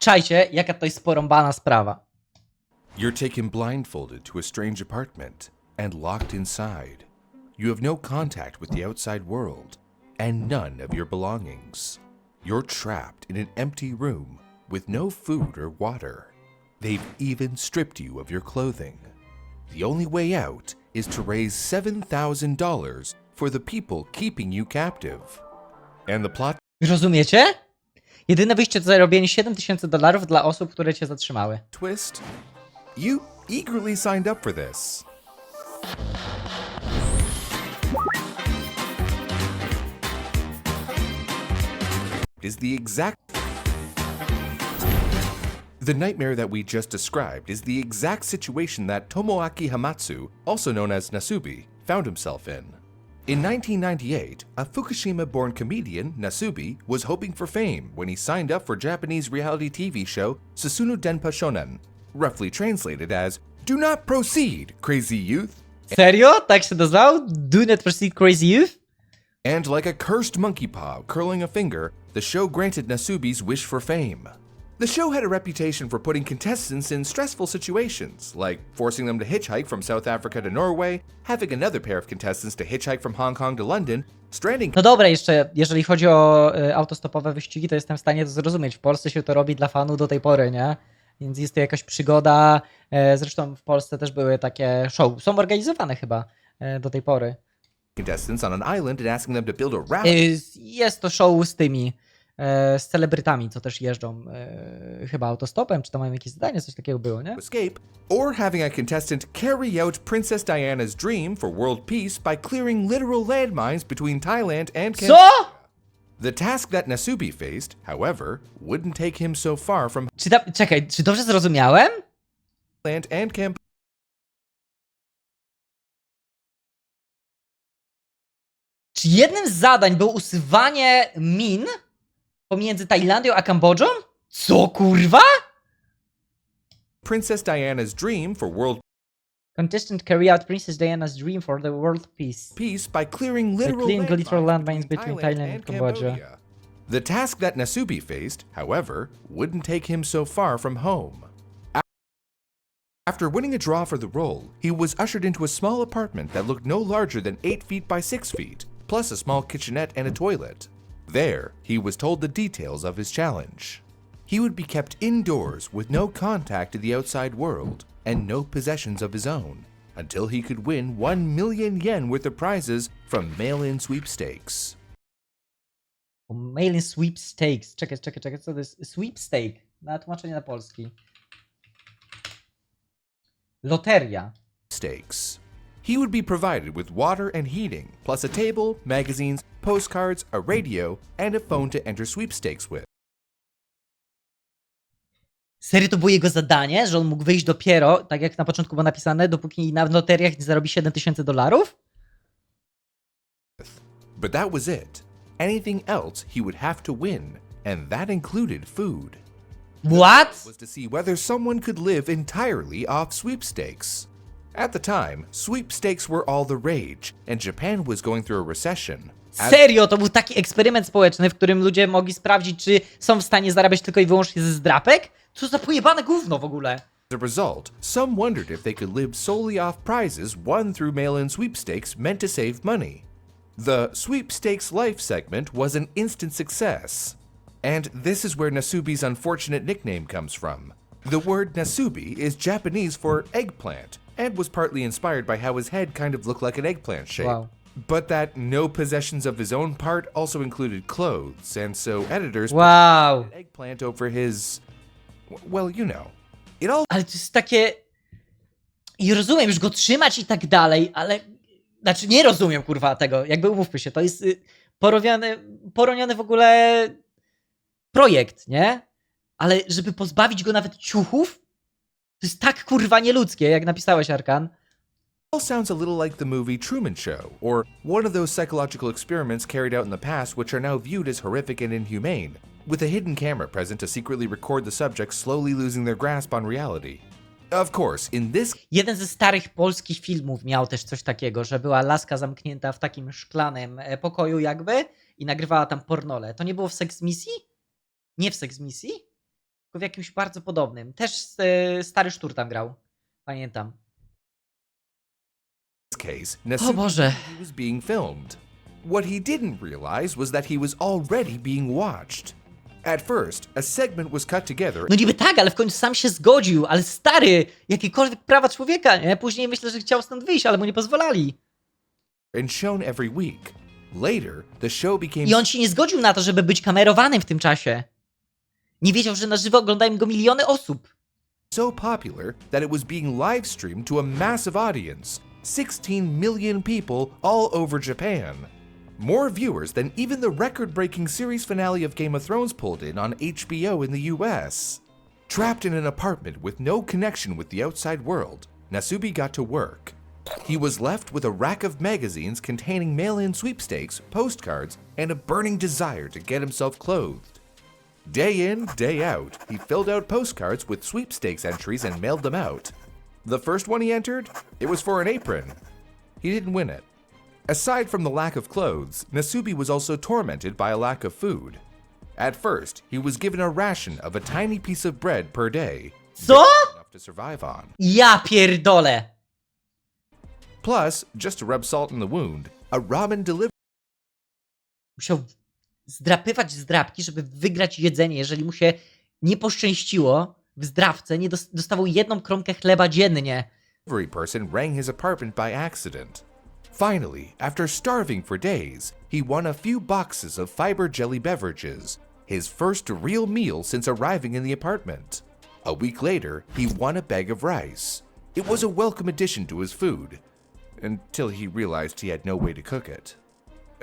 czajcie, jaka to jest porąbana sprawa. You're taken blindfolded to a strange apartment and locked inside. You have no contact with the outside world and none of your belongings. You're trapped in an empty room with no food or water. They've even stripped you of your clothing. The only way out is to raise $7,000 for the people keeping you captive. And the plot Rozumiecie? Jedyne wyjście to zarobienie $7,000 dla osób, które cię zatrzymały. twist? You eagerly signed up for this. The nightmare that we just described is the exact situation that Tomoaki Hamatsu, also known as Nasubi, found himself in. In 1998, a Fukushima-born comedian, Nasubi, was hoping for fame when he signed up for Japanese reality TV show Susunu Denpa Shonen, roughly translated as "Do not proceed, crazy youth." Serio? Tak się nazywał? Do not proceed, crazy youth? And like a cursed monkey paw curling a finger, the show granted Nasubi's wish for fame. The show had a reputation for putting contestants in stressful situations, like forcing them to hitchhike from South Africa to Norway, having another pair of contestants to hitchhike from Hong Kong to London, stranding... No dobra, jeszcze jeżeli chodzi o autostopowe wyścigi, to jestem w stanie to zrozumieć. W Polsce się to robi dla fanów do tej pory, nie? Więc jest to jakaś przygoda. Zresztą w Polsce też były takie show. Są organizowane chyba do tej pory. Contestants on an island and asking them to build a raft... Jest to show z tymi, z celebrytami, co też jeżdżą chyba autostopem, czy to mają jakieś zadanie, coś takiego było, nie? escape, or having a contestant carry out Princess Diana's dream for world peace by clearing literal landmines between Thailand and Cambodia. Co?! The task that Nasubi faced, however, wouldn't take him so far from Czekaj, czy dobrze zrozumiałem? Thailand and Cambodia. Czy jednym z zadań było usuwanie min pomiędzy Tajlandią a Kambodżą? Co, kurwa? Princess Diana's dream for world Contestant carry out Princess Diana's dream for the world peace. peace by clearing literal literal landmines between Thailand and Cambodia. The task that Nasubi faced, however, wouldn't take him so far from home. After winning a draw for the role, he was ushered into a small apartment that looked no larger than 8 feet by 6 feet, plus a small kitchenette and a toilet. There, he was told the details of his challenge. He would be kept indoors with no contact to the outside world and no possessions of his own until he could win 1 million yen worth of prizes from mail-in sweepstakes. Mail-in sweepstakes. Czekaj, co to jest? Sweepstake. Na tłumaczenie na polski. Loteria. Stakes. He would be provided with water and heating, plus a table, magazines, postcards, a radio, and a phone to enter sweepstakes with. Serio to było jego zadanie, że on mógł wyjść dopiero, tak jak na początku było napisane, dopóki na loteriach nie zarobi $7,000? But that was it. Anything else he would have to win, and that included food. What? Was to see whether someone could live entirely off sweepstakes. At the time, sweepstakes were all the rage, and Japan was going through a recession. Serio, to był taki eksperyment społeczny, w którym ludzie mogli sprawdzić, czy są w stanie zarabiać tylko i wyłącznie ze zdrapek? Co za pojebane gówno w ogóle? As a result, some wondered if they could live solely off prizes won through mail-in sweepstakes meant to save money. The Sweepstakes Life segment was an instant success. And this is where Nasubi's unfortunate nickname comes from. The word Nasubi is Japanese for eggplant, and was partly inspired by how his head kind of looked like an eggplant shape. Wow. But that no possessions of his own part also included clothes, and so editors Wow. put an eggplant over his... well, you know. It all Ale to jest takie... I rozumiem, już go trzymać i tak dalej, ale... Znaczy, nie rozumiem, kurwa, tego. Jakby umówmy się, to jest poroniony w ogóle projekt, nie? Ale żeby pozbawić go nawet ciuchów, to jest tak, kurwa, nieludzkie, jak napisałeś, Arkan. all sounds a little like the movie Truman Show, or one of those psychological experiments carried out in the past which are now viewed as horrific and inhumane, with a hidden camera present to secretly record the subjects slowly losing their grasp on reality. Of course, in this... Jeden ze starych polskich filmów miał też coś takiego, że była laska zamknięta w takim szklanym pokoju jakby i nagrywała tam pornole. To nie było w Sex Misji? Nie w Sex Misji? tylko w jakimś bardzo podobnym. Też stary Sztur tam grał. Pamiętam. case, O Nasubi Boże. knew he was being filmed. What he didn't realize was that he was already being watched. At first, a segment was cut together No niby tak, ale w końcu sam się zgodził. Ale stary, jakiekolwiek prawa człowieka, nie? Później myślę, że chciał stąd wyjść, ale mu nie pozwalali. and shown every week. Later, the show became I on się nie zgodził na to, żeby być kamerowanym w tym czasie. Nie wiedział, że na żywo oglądają go miliony osób. so popular that it was being live streamed to a massive audience, 16 million people all over Japan. More viewers than even the record-breaking series finale of Game of Thrones pulled in on HBO in the US. Trapped in an apartment with no connection with the outside world, Nasubi got to work. He was left with a rack of magazines containing mail-in sweepstakes, postcards, and a burning desire to get himself clothed. Day in, day out, he filled out postcards with sweepstakes entries and mailed them out. The first one he entered, it was for an apron. He didn't win it. Aside from the lack of clothes, Nasubi was also tormented by a lack of food. At first, he was given a ration of a tiny piece of bread per day, Co? enough to survive on. Ja pierdolę. Plus, just to rub salt in the wound, a ramen delivery Musiał zdrapywać zdrapki, żeby wygrać jedzenie. Jeżeli mu się nie poszczęściło w zdrawce, nie dostawał jedną kromkę chleba dziennie. person rang his apartment by accident. Finally, after starving for days, he won a few boxes of fiber jelly beverages, his first real meal since arriving in the apartment. A week later, he won a bag of rice. It was a welcome addition to his food, until he realized he had no way to cook it.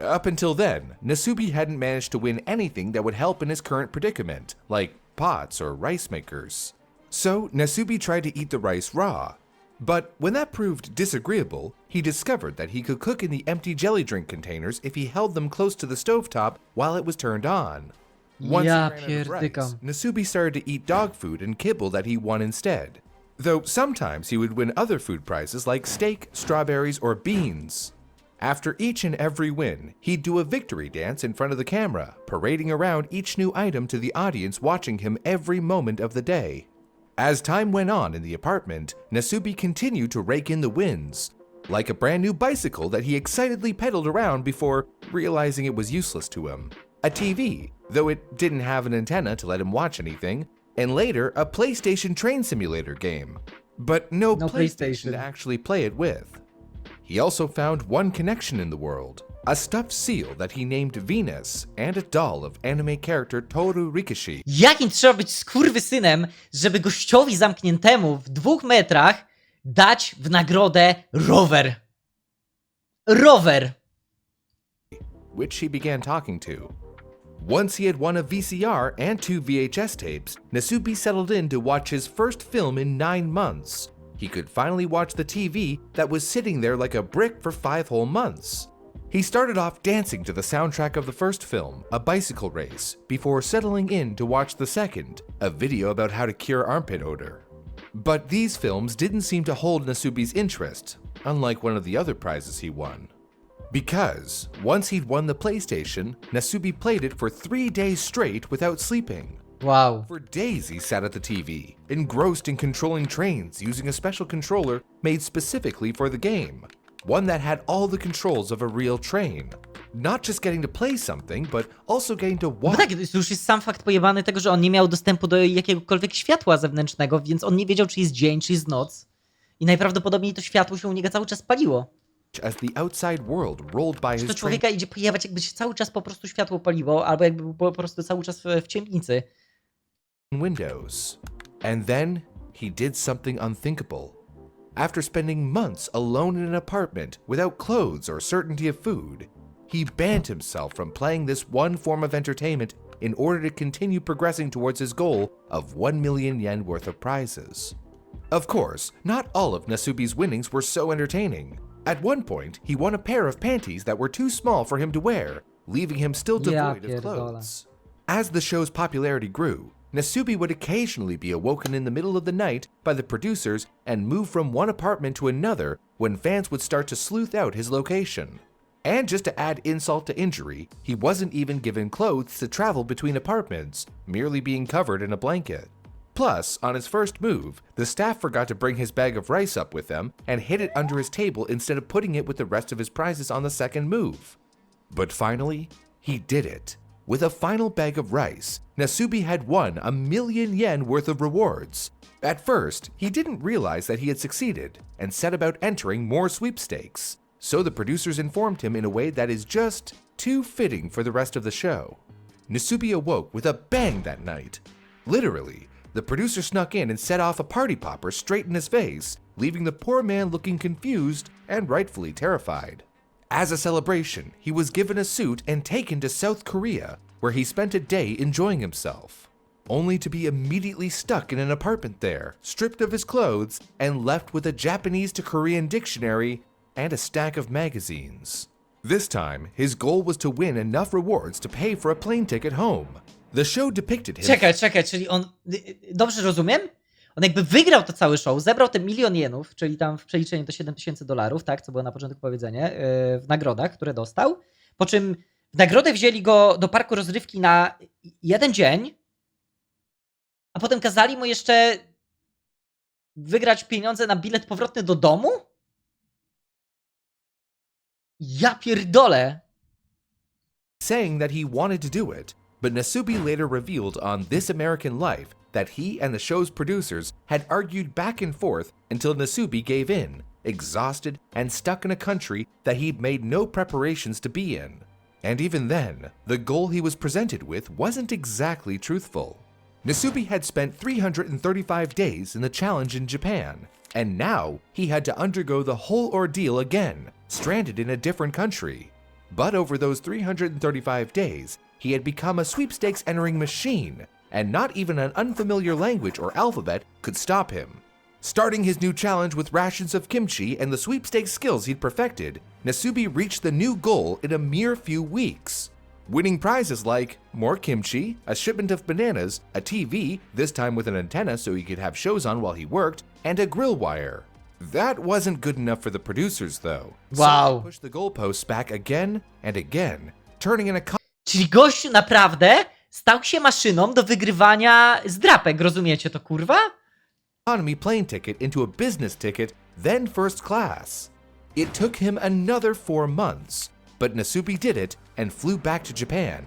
Up until then, Nasubi hadn't managed to win anything that would help in his current predicament, like pots or rice makers. So, Nasubi tried to eat the rice raw. But when that proved disagreeable, he discovered that he could cook in the empty jelly drink containers if he held them close to the stovetop while it was turned on. Once Ja he ran out of rice, pierdykam. Nasubi started to eat dog food and kibble that he won instead. Though sometimes he would win other food prizes like steak, strawberries, or beans. After each and every win, he'd do a victory dance in front of the camera, parading around each new item to the audience watching him every moment of the day. As time went on in the apartment, Nasubi continued to rake in the wins, like a brand new bicycle that he excitedly pedaled around before realizing it was useless to him, a TV, though it didn't have an antenna to let him watch anything, and later a PlayStation train simulator game, but no PlayStation to actually play it with. He also found one connection in the world, a stuffed seal that he named Venus, and a doll of anime character Toru Rikishi. Jakim trzeba być skurwysynem, żeby gościowi zamkniętemu w 2 metrach dać w nagrodę rower? Rower! Which he began talking to. Once he had won a VCR and 2 VHS tapes, Nasubi settled in to watch his first film in 9 months. He could finally watch the TV that was sitting there like a brick for 5 whole months. He started off dancing to the soundtrack of the first film, a bicycle race, before settling in to watch the second, a video about how to cure armpit odor. But these films didn't seem to hold Nasubi's interest, unlike one of the other prizes he won. Because, once he'd won the PlayStation, Nasubi played it for 3 days straight without sleeping. Wow. For days he sat at the TV, engrossed in controlling trains using a special controller made specifically for the game. One that had all the controls of a real train. Not just getting to play something, but also getting to Bo watch. tak, to już jest sam fakt pojebany tego, że on nie miał dostępu do jakiegokolwiek światła zewnętrznego, więc on nie wiedział, czy jest dzień, czy jest noc. I najprawdopodobniej to światło się u niego cały czas paliło. As the outside world rolled by Czy his to train człowieka idzie pojebać, jakby się cały czas po prostu światło paliło, albo jakby był po prostu cały czas w ciemnicy. windows. And then he did something unthinkable. After spending months alone in an apartment without clothes or certainty of food, he banned himself from playing this one form of entertainment in order to continue progressing towards his goal of 1 million yen worth of prizes. Of course, not all of Nasubi's winnings were so entertaining. At one point, he won a pair of panties that were too small for him to wear, leaving him still Ja devoid of pierdolę. clothes. As the show's popularity grew, Nasubi would occasionally be awoken in the middle of the night by the producers and move from one apartment to another when fans would start to sleuth out his location. And just to add insult to injury, he wasn't even given clothes to travel between apartments, merely being covered in a blanket. Plus, on his first move, the staff forgot to bring his bag of rice up with them and hid it under his table instead of putting it with the rest of his prizes on the second move. But finally, he did it. With a final bag of rice, Nasubi had won 1,000,000 yen worth of rewards. At first, he didn't realize that he had succeeded and set about entering more sweepstakes, so the producers informed him in a way that is just too fitting for the rest of the show. Nasubi awoke with a bang that night. Literally, the producer snuck in and set off a party popper straight in his face, leaving the poor man looking confused and rightfully terrified. As a celebration, he was given a suit and taken to South Korea, where he spent a day enjoying himself, only to be immediately stuck in an apartment there, stripped of his clothes, and left with a Japanese to Korean dictionary and a stack of magazines. This time, his goal was to win enough rewards to pay for a plane ticket home. The show depicted him... Czekaj, czyli on... Dobrze rozumiem? On jakby wygrał to całe show, zebrał te 1,000,000 jenów, czyli tam w przeliczeniu to $7,000, tak, co było na początku powiedzenie, w nagrodach, które dostał. Po czym w nagrodę wzięli go do parku rozrywki na 1 dzień, a potem kazali mu jeszcze wygrać pieniądze na bilet powrotny do domu? Ja pierdolę! saying that he wanted to do it, but Nasubi later revealed on This American Life that he and the show's producers had argued back and forth until Nasubi gave in, exhausted and stuck in a country that he'd made no preparations to be in. And even then, the goal he was presented with wasn't exactly truthful. Nasubi had spent 335 days in the challenge in Japan, and now he had to undergo the whole ordeal again, stranded in a different country. But over those 335 days, he had become a sweepstakes entering machine, and not even an unfamiliar language or alphabet could stop him. Starting his new challenge with rations of kimchi and the sweepstakes skills he'd perfected, Nasubi reached the new goal in a mere few weeks, winning prizes like more kimchi, a shipment of bananas, a TV, this time with an antenna so he could have shows on while he worked, and a grill wire. That wasn't good enough for the producers though. Wow. So they pushed the goalposts back again and again, turning in a Czyli gościu naprawdę stał się maszyną do wygrywania zdrapek, rozumiecie to, kurwa? economy plane ticket into a business ticket, then first class. It took him another 4 months, but Nasubi did it and flew back to Japan.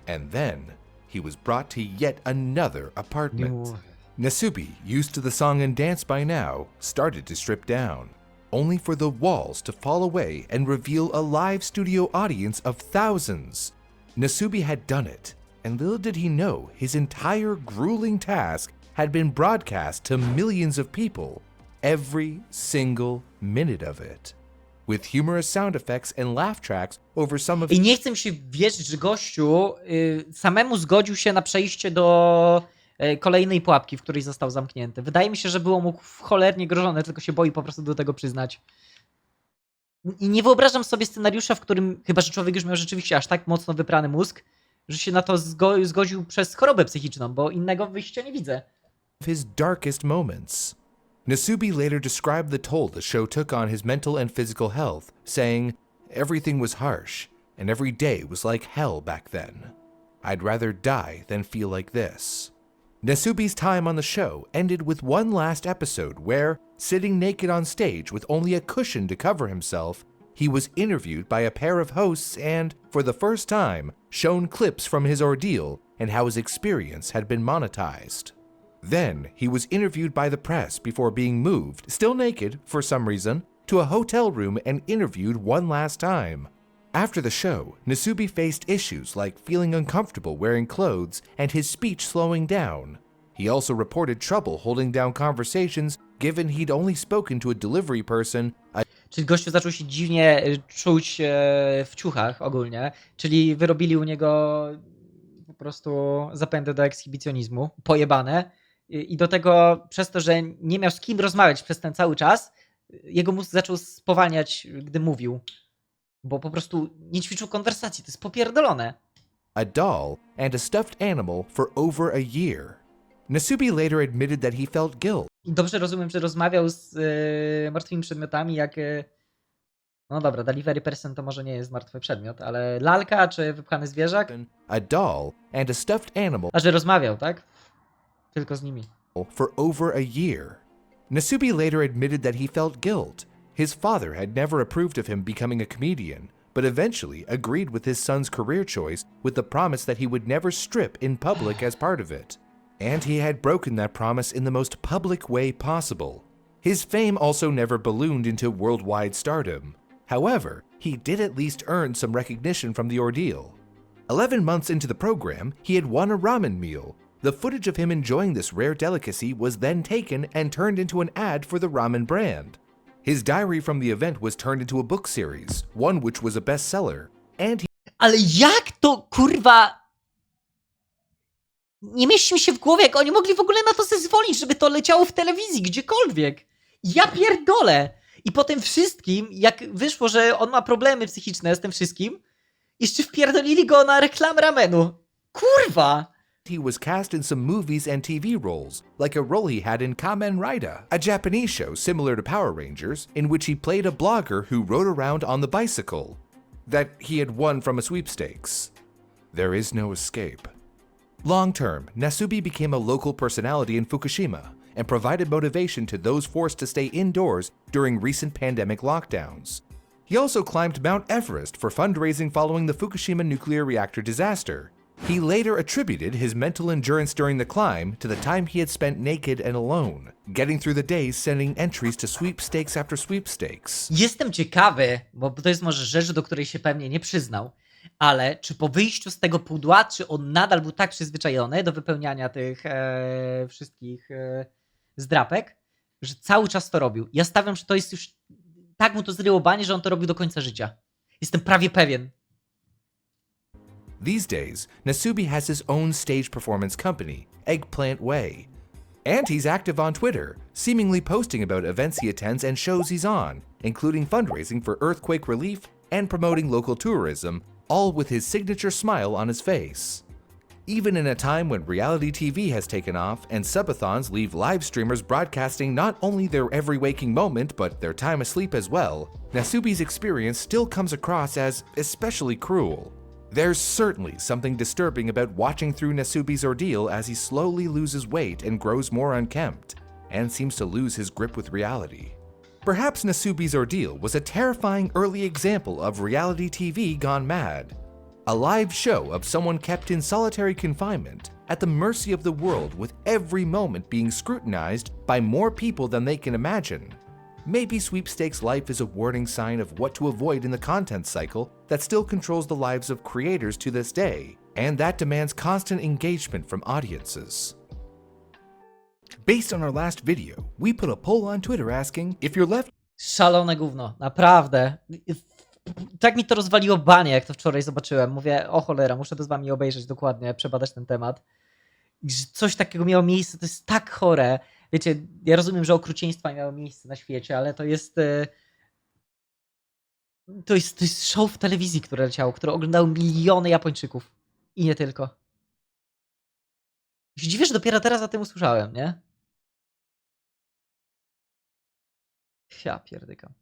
And then he was brought to yet another apartment. Nasubi, used to the song and dance by now, started to strip down, only for the walls to fall away and reveal a live studio audience of thousands. Nasubi had done it, and little did he know his entire grueling task had been broadcast to millions of people, every single minute of it, with humorous sound effects and laugh tracks over some of... I nie chcę mi się wierzyć, że gościu samemu zgodził się na przejście do kolejnej pułapki, w której został zamknięty. Wydaje mi się, że było mu cholernie grożone, tylko się boi po prostu do tego przyznać. I nie wyobrażam sobie scenariusza, w którym, chyba że człowiek już miał rzeczywiście aż tak mocno wyprany mózg, że się na to zgodził przez chorobę psychiczną, bo innego wyjścia nie widzę. his darkest moments. Nasubi later described the toll the show took on his mental and physical health, saying, "Everything was harsh, and every day was like hell back then. I'd rather die than feel like this." Nasubi's time on the show ended with one last episode where, sitting naked on stage with only a cushion to cover himself, he was interviewed by a pair of hosts and, for the first time, shown clips from his ordeal and how his experience had been monetized. Then, he was interviewed by the press before being moved, still naked for some reason, to a hotel room and interviewed one last time. After the show, Nasubi faced issues like feeling uncomfortable wearing clothes and his speech slowing down. He also reported trouble holding down conversations given he'd only spoken to a delivery person. Czyli gościu zaczął się dziwnie czuć w ciuchach ogólnie, czyli wyrobili u niego po prostu zapędy do ekshibicjonizmu, pojebane. I do tego przez to, że nie miał z kim rozmawiać przez ten cały czas, jego mózg zaczął spowalniać, gdy mówił. Bo po prostu nie ćwiczył konwersacji, to jest popierdolone. A doll and a stuffed animal for over a year. Nasubi later admitted that he felt guilt. I dobrze rozumiem, że rozmawiał z martwymi przedmiotami, jak... No dobra, delivery person to może nie jest martwy przedmiot, ale lalka czy wypchany zwierzak? A doll and a stuffed animal. A że rozmawiał, tak? Tylko z nimi. For over a year. Nasubi later admitted that he felt guilt. His father had never approved of him becoming a comedian, but eventually agreed with his son's career choice with the promise that he would never strip in public as part of it. And he had broken that promise in the most public way possible. His fame also never ballooned into worldwide stardom. However, he did at least earn some recognition from the ordeal. 11 months into the program, he had won a ramen meal. The footage of him enjoying this rare delicacy was then taken and turned into an ad for the ramen brand. His diary from the event was turned into a book series, one which was a bestseller, and he Ale jak to, kurwa... Nie mieści mi się w głowie, jak oni mogli w ogóle na to zezwolić, żeby to leciało w telewizji, gdziekolwiek. Ja pierdolę! I po tym wszystkim, jak wyszło, że on ma problemy psychiczne z tym wszystkim, jeszcze wpierdolili go na reklamę ramenu. Kurwa! he was cast in some movies and TV roles, like a role he had in Kamen Rider, a Japanese show similar to Power Rangers, in which he played a blogger who rode around on the bicycle that he had won from a sweepstakes. There is no escape. Long term, Nasubi became a local personality in Fukushima and provided motivation to those forced to stay indoors during recent pandemic lockdowns. He also climbed Mount Everest for fundraising following the Fukushima nuclear reactor disaster. He later attributed his mental endurance during the climb to the time he had spent naked and alone, getting through the days sending entries to sweepstakes after sweepstakes. Jestem ciekawy, bo to jest może rzecz, do której się pewnie nie przyznał, ale czy po wyjściu z tego pudła, czy on nadal był tak przyzwyczajony do wypełniania tych wszystkich zdrapek, że cały czas to robił. Ja stawiam, że to jest już tak mu to zryło banie, że on to robił do końca życia. Jestem prawie pewien. These days, Nasubi has his own stage performance company, Eggplant Way. And he's active on Twitter, seemingly posting about events he attends and shows he's on, including fundraising for earthquake relief and promoting local tourism, all with his signature smile on his face. Even in a time when reality TV has taken off and subathons leave live streamers broadcasting not only their every waking moment but their time asleep as well, Nasubi's experience still comes across as especially cruel. There's certainly something disturbing about watching through Nasubi's ordeal as he slowly loses weight and grows more unkempt, and seems to lose his grip with reality. Perhaps Nasubi's ordeal was a terrifying early example of reality TV gone mad. A live show of someone kept in solitary confinement, at the mercy of the world with every moment being scrutinized by more people than they can imagine. Maybe Sweepstakes Life is a warning sign of what to avoid in the content cycle that still controls the lives of creators to this day, and that demands constant engagement from audiences. Based on our last video, we put a poll on Twitter asking if you're left Szalone gówno, naprawdę. Tak mi to rozwaliło banie, jak to wczoraj zobaczyłem. Mówię, o cholera, muszę to z wami obejrzeć dokładnie, przebadać ten temat. I że coś takiego miało miejsce, to jest tak chore. Wiecie, ja rozumiem, że okrucieństwa miały miejsce na świecie, ale to jest show w telewizji, które leciało, które oglądały miliony Japończyków. I nie tylko. Ja się dziwię, że dopiero teraz o tym usłyszałem, nie? Ja pierdykam.